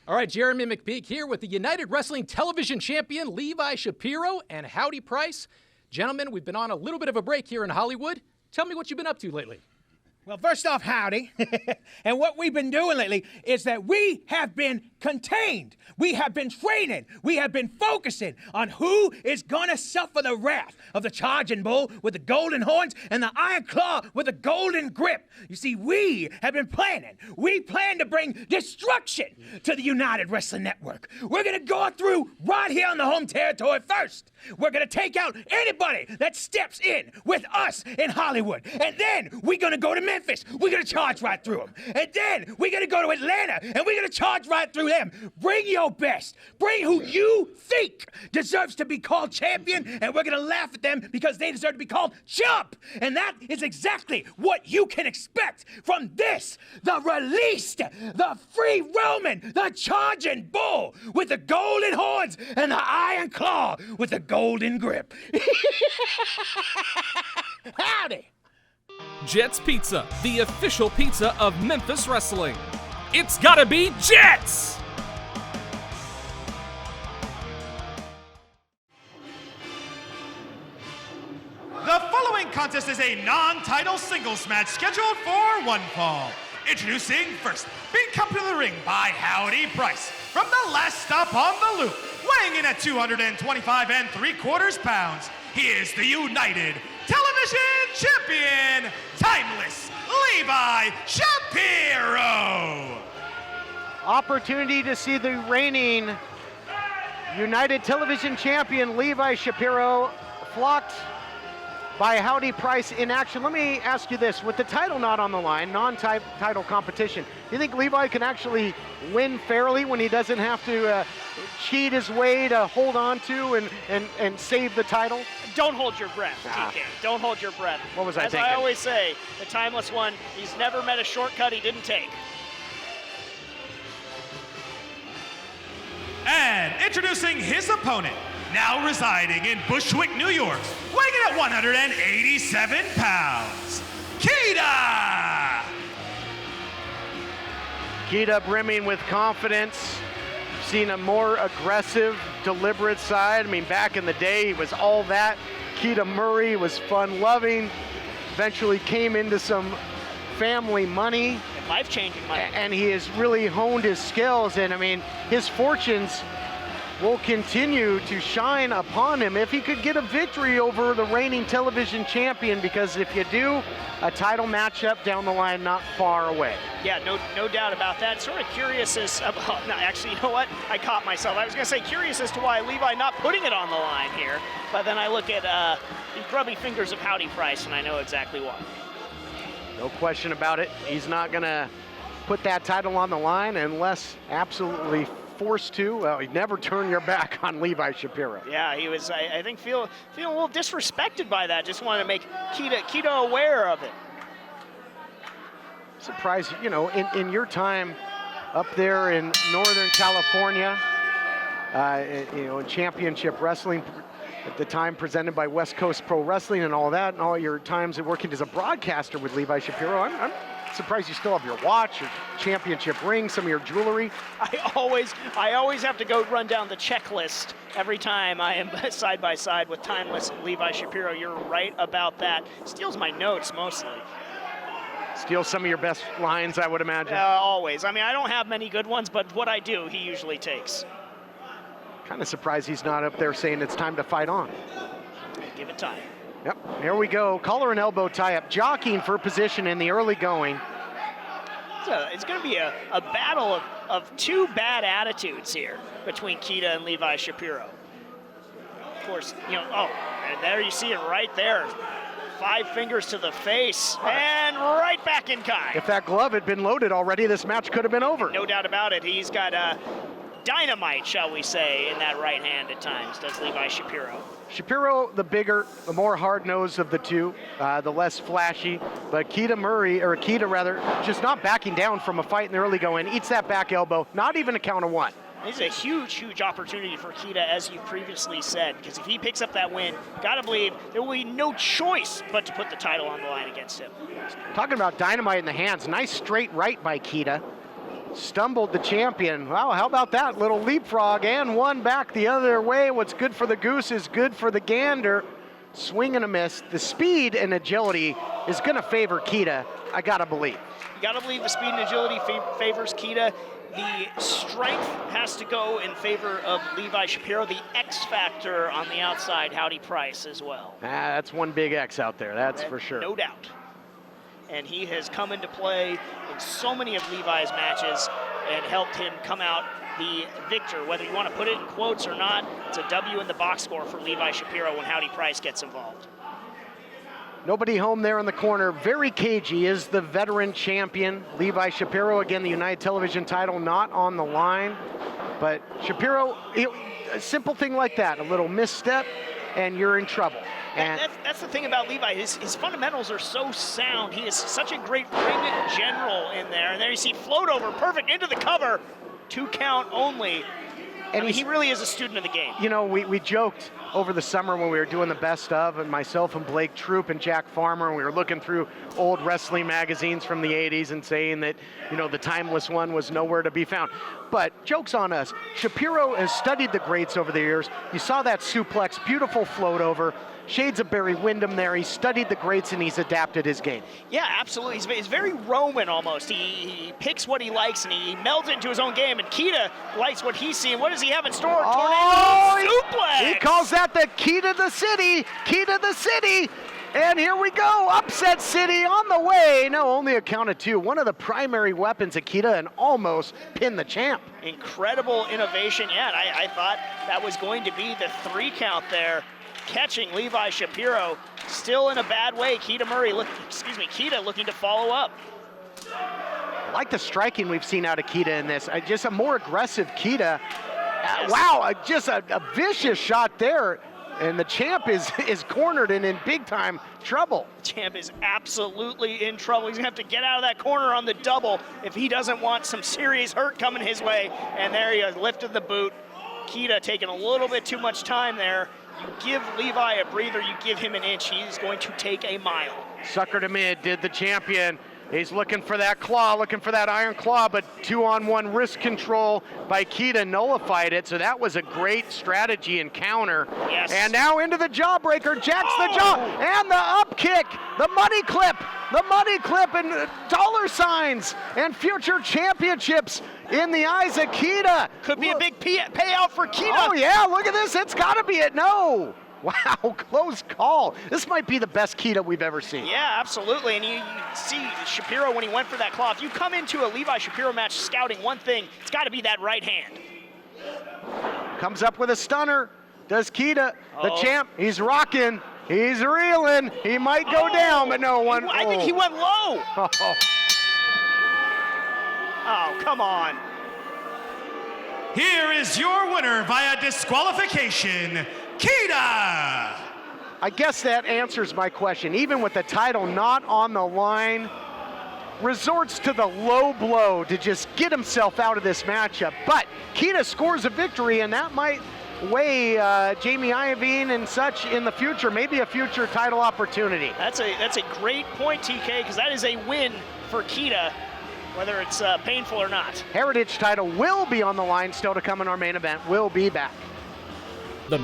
All right, Jeremy McPeak here with the United Wrestling Television Champion Levi Shapiro and Howdy Price. Gentlemen, we've been on a little bit of a break here in Hollywood. Tell me what you've been up to lately. Well, first off, howdy. And what we've been doing lately is that we have been contained. We have been training. We have been focusing on who is going to suffer the wrath of the charging bull with the golden horns and the iron claw with the golden grip. You see, we have been planning. We plan to bring destruction to the United Wrestling Network. We're going to go through right here on the home territory first. We're going to take out anybody that steps in with us in Hollywood. And then we're going to go to Memphis. We're going to charge right through them. And then we're going to go to Atlanta, and we're going to charge right through them. Bring your best. Bring who you think deserves to be called champion, and we're going to laugh at them because they deserve to be called chump. And that is exactly what you can expect from this, the released, the free roaming, the charging bull with the golden horns and the iron claw with the golden grip. Howdy. Jets Pizza, the official pizza of Memphis Wrestling. It's gotta be Jets! The following contest is a non-title singles match scheduled for one fall. Introducing first, being come to the ring by Howdy Price from the last stop on the loop, weighing in at 225 3/4 pounds. He is the United Television Champion, Timeless Levi Shapiro. Opportunity to see the reigning United Television Champion Levi Shapiro flocked by Howdy Price in action. Let me ask you this, with the title not on the line, non-title competition, do you think Levi can actually win fairly when he doesn't have to cheat his way to hold on to and save the title? Don't hold your breath, TK. Don't hold your breath. What was I thinking? As I always say, the Timeless One, he's never met a shortcut he didn't take. And introducing his opponent, now residing in Bushwick, New York, weighing in at 187 pounds, Keita! Keita brimming with confidence, seen a more aggressive, deliberate side. I mean, back in the day, he was all that. Keita Murray was fun-loving, eventually came into some family money. Life-changing money. And he has really honed his skills, and I mean, his fortunes will continue to shine upon him if he could get a victory over the reigning television champion, because if you do, a title matchup down the line not far away. Yeah, no doubt about that. Sort of curious as, no, actually, you know what? I caught myself. I was going to say curious as to why Levi not putting it on the line here, but then I look at the grubby fingers of Howdy Price, and I know exactly why. No question about it. He's not going to put that title on the line unless absolutely forced to. Well, he'd never turn your back on Levi Shapiro. Yeah, he was, I think, feeling a little disrespected by that. Just wanted to make Keita aware of it. Surprised, you know, in your time up there in Northern California, you know, in championship wrestling, at the time presented by West Coast Pro Wrestling and all that, and all your times working as a broadcaster with Levi Shapiro, I'm surprised you still have your watch, your championship ring, some of your jewelry. I always have to go run down the checklist every time I am side by side with Timeless Levi Shapiro. You're right about that. Steals my notes mostly. Steals some of your best lines, I would imagine. Always. I mean, I don't have many good ones, but what I do, he usually takes. Kind of surprised he's not up there saying it's time to fight on. Give it time. Yep, here we go. Collar and elbow tie-up, jockeying for position in the early going. It's going to be a battle of two bad attitudes here between Keita and Levi Shapiro. Of course, you know, oh, and there you see it right there. 5 fingers to the face, and right back in kind. If that glove had been loaded already, this match could have been over. No doubt about it. He's got dynamite, shall we say, in that right hand at times, does Levi Shapiro. Shapiro, the bigger, the more hard-nosed of the two, the less flashy, but Keita rather, just not backing down from a fight in the early going, eats that back elbow, not even a count of one. This is a huge, huge opportunity for Keita, as you previously said, because if he picks up that win, gotta believe there will be no choice but to put the title on the line against him. Talking about dynamite in the hands, nice straight right by Keita. stumbled the champion. Wow, how about that little leapfrog and one back the other way. What's good for the goose is good for the gander. Swing and a miss. The speed and agility is going to favor Keita, I got to believe. You got to believe the speed and agility favors Keita. The strength has to go in favor of Levi Shapiro. The X factor on the outside, Howdy Price as well. That's one big X out there, that's for sure. No doubt. And he has come into play in so many of Levi's matches and helped him come out the victor. Whether you want to put it in quotes or not, it's a W in the box score for Levi Shapiro when Howdy Price gets involved. Nobody home there in the corner. Very cagey is the veteran champion. Levi Shapiro, again, the United Television title not on the line. But Shapiro, a simple thing like that, a little misstep, and you're in trouble. And that's the thing about Levi. His fundamentals are so sound. He is such a great ring general in there. And there you see float over, perfect, into the cover. 2 count only. And he really is a student of the game. You know, we joked over the summer when we were doing the best of, and myself and Blake Troop and Jack Farmer, and we were looking through old wrestling magazines from the 80s and saying that, you know, the timeless one was nowhere to be found. But joke's on us. Shapiro has studied the greats over the years. You saw that suplex, beautiful float over. Shades of Barry Windham there. He studied the greats and he's adapted his game. Yeah, absolutely. He's very Roman almost. He picks what he likes and he melds it into his own game. And Keita likes what he's seeing. What does he have in store? Tornado suplex! He calls that the key to the city. Key to the city. And here we go. Upset City on the way. No, only a count of 2. One of the primary weapons of Keita and almost pinned the champ. Incredible innovation. Yeah, and I thought that was going to be the 3 count there. Catching Levi Shapiro, still in a bad way. Keita looking to follow up. I like the striking we've seen out of Keita in this. Just a more aggressive Keita. Yes. Wow, just a vicious shot there. And the champ is cornered and in big time trouble. The champ is absolutely in trouble. He's gonna have to get out of that corner on the double if he doesn't want some serious hurt coming his way. And there he is, lifted the boot. Keita taking a little bit too much time there. You give Levi a breather, you give him an inch, he's going to take a mile. Sucker to mid, did the champion. He's looking for that claw, looking for that iron claw, but 2-on-1 wrist control by Keita nullified it, so that was a great strategy and counter. Yes. And now into the jawbreaker, jacks the jaw, and the up kick, the money clip, and dollar signs, and future championships in the eyes of Keita. Could be a big payout for Keita. Oh yeah, look at this, it's gotta be it, no. Wow, close call. This might be the best Keita we've ever seen. Yeah, absolutely. And you see Shapiro when he went for that claw. If you come into a Levi Shapiro match scouting one thing, it's got to be that right hand. Comes up with a stunner. Does Keita, the champ, he's rocking. He's reeling. He might go down, but no one. I think he went low. Oh, come on. Here is your winner via disqualification, Keita! I guess that answers my question. Even with the title not on the line, resorts to the low blow to just get himself out of this matchup. But Keita scores a victory, and that might weigh Jamie Iovine and such in the future, maybe a future title opportunity. That's a great point, TK, because that is a win for Keita, whether it's painful or not. Heritage title will be on the line still to come in our main event. We'll be back. The